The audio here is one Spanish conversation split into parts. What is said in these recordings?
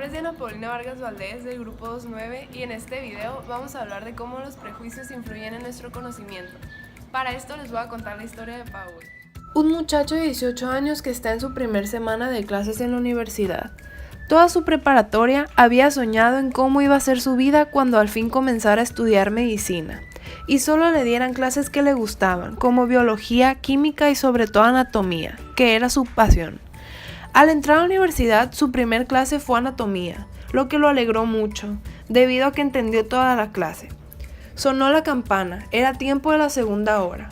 nombre es Diana Paulina Vargas Valdés del grupo 29 y en este video vamos a hablar de cómo los prejuicios influyen en nuestro conocimiento. Para esto les voy a contar la historia de Paul. Un muchacho de 18 años que está en su primer semana de clases en la universidad. Toda su preparatoria había soñado en cómo iba a ser su vida cuando al fin comenzara a estudiar medicina y solo le dieran clases que le gustaban, como biología, química y sobre todo anatomía, que era su pasión. Al entrar a la universidad, su primer clase fue anatomía, lo que lo alegró mucho, debido a que entendió toda la clase. Sonó la campana, era tiempo de la segunda hora.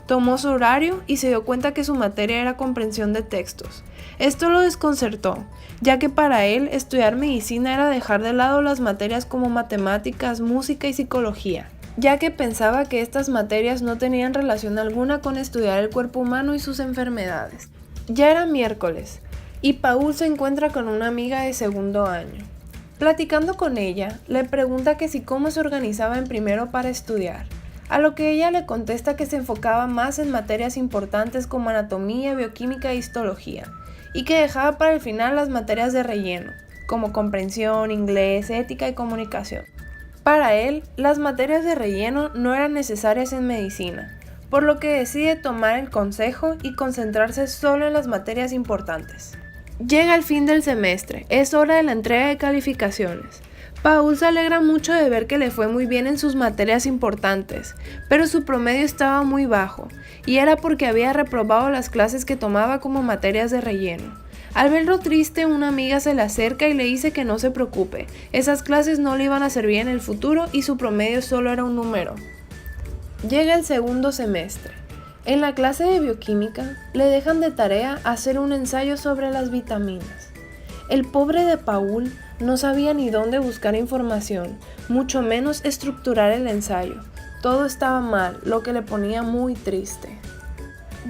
Tomó su horario y se dio cuenta que su materia era comprensión de textos. Esto lo desconcertó, ya que para él estudiar medicina era dejar de lado las materias como matemáticas, música y psicología, ya que pensaba que estas materias no tenían relación alguna con estudiar el cuerpo humano y sus enfermedades. Ya era miércoles, y Paul se encuentra con una amiga de segundo año. Platicando con ella, le pregunta que si cómo se organizaba en primero para estudiar, a lo que ella le contesta que se enfocaba más en materias importantes como anatomía, bioquímica e histología, y que dejaba para el final las materias de relleno, como comprensión, inglés, ética y comunicación. Para él, las materias de relleno no eran necesarias en medicina, por lo que decide tomar el consejo y concentrarse solo en las materias importantes. Llega el fin del semestre, es hora de la entrega de calificaciones. Paul se alegra mucho de ver que le fue muy bien en sus materias importantes, pero su promedio estaba muy bajo, y era porque había reprobado las clases que tomaba como materias de relleno. Al verlo triste, una amiga se le acerca y le dice que no se preocupe, esas clases no le iban a servir en el futuro y su promedio solo era un número. Llega el segundo semestre. En la clase de bioquímica le dejan de tarea hacer un ensayo sobre las vitaminas. El pobre de Paul no sabía ni dónde buscar información, mucho menos estructurar el ensayo. Todo estaba mal, lo que le ponía muy triste.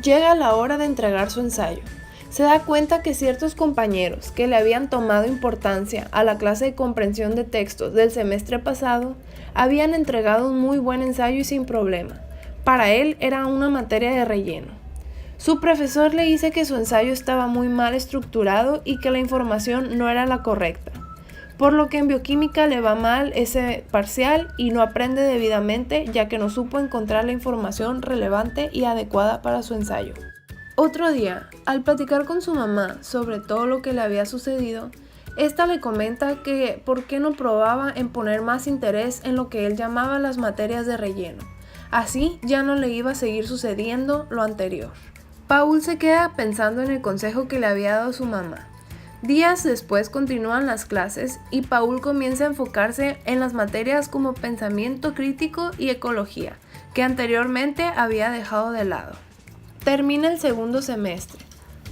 Llega la hora de entregar su ensayo. Se da cuenta que ciertos compañeros que le habían tomado importancia a la clase de comprensión de textos del semestre pasado habían entregado un muy buen ensayo y sin problema. Para él era una materia de relleno. Su profesor le dice que su ensayo estaba muy mal estructurado y que la información no era la correcta, por lo que en bioquímica le va mal ese parcial y no aprende debidamente ya que no supo encontrar la información relevante y adecuada para su ensayo. Otro día, al platicar con su mamá sobre todo lo que le había sucedido, esta le comenta que por qué no probaba en poner más interés en lo que él llamaba las materias de relleno. Así ya no le iba a seguir sucediendo lo anterior. Paul se queda pensando en el consejo que le había dado su mamá. Días después continúan las clases y Paul comienza a enfocarse en las materias como pensamiento crítico y ecología, que anteriormente había dejado de lado. Termina el segundo semestre.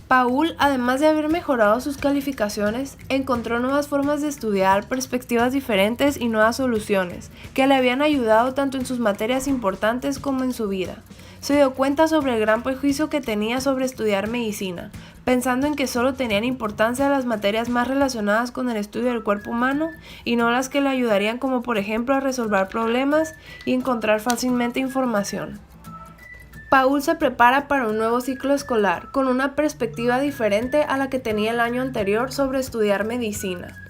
Paul, además de haber mejorado sus calificaciones, encontró nuevas formas de estudiar, perspectivas diferentes y nuevas soluciones, que le habían ayudado tanto en sus materias importantes como en su vida. Se dio cuenta sobre el gran prejuicio que tenía sobre estudiar medicina, pensando en que solo tenían importancia las materias más relacionadas con el estudio del cuerpo humano y no las que le ayudarían como por ejemplo a resolver problemas y encontrar fácilmente información. Paul se prepara para un nuevo ciclo escolar, con una perspectiva diferente a la que tenía el año anterior sobre estudiar medicina.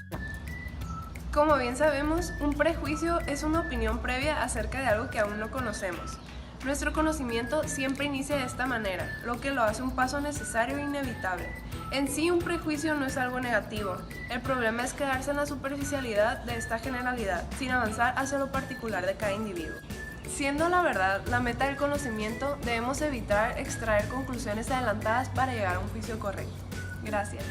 Como bien sabemos, un prejuicio es una opinión previa acerca de algo que aún no conocemos. Nuestro conocimiento siempre inicia de esta manera, lo que lo hace un paso necesario e inevitable. En sí, un prejuicio no es algo negativo. El problema es quedarse en la superficialidad de esta generalidad, sin avanzar hacia lo particular de cada individuo. Siendo la verdad la meta del conocimiento, debemos evitar extraer conclusiones adelantadas para llegar a un juicio correcto. Gracias.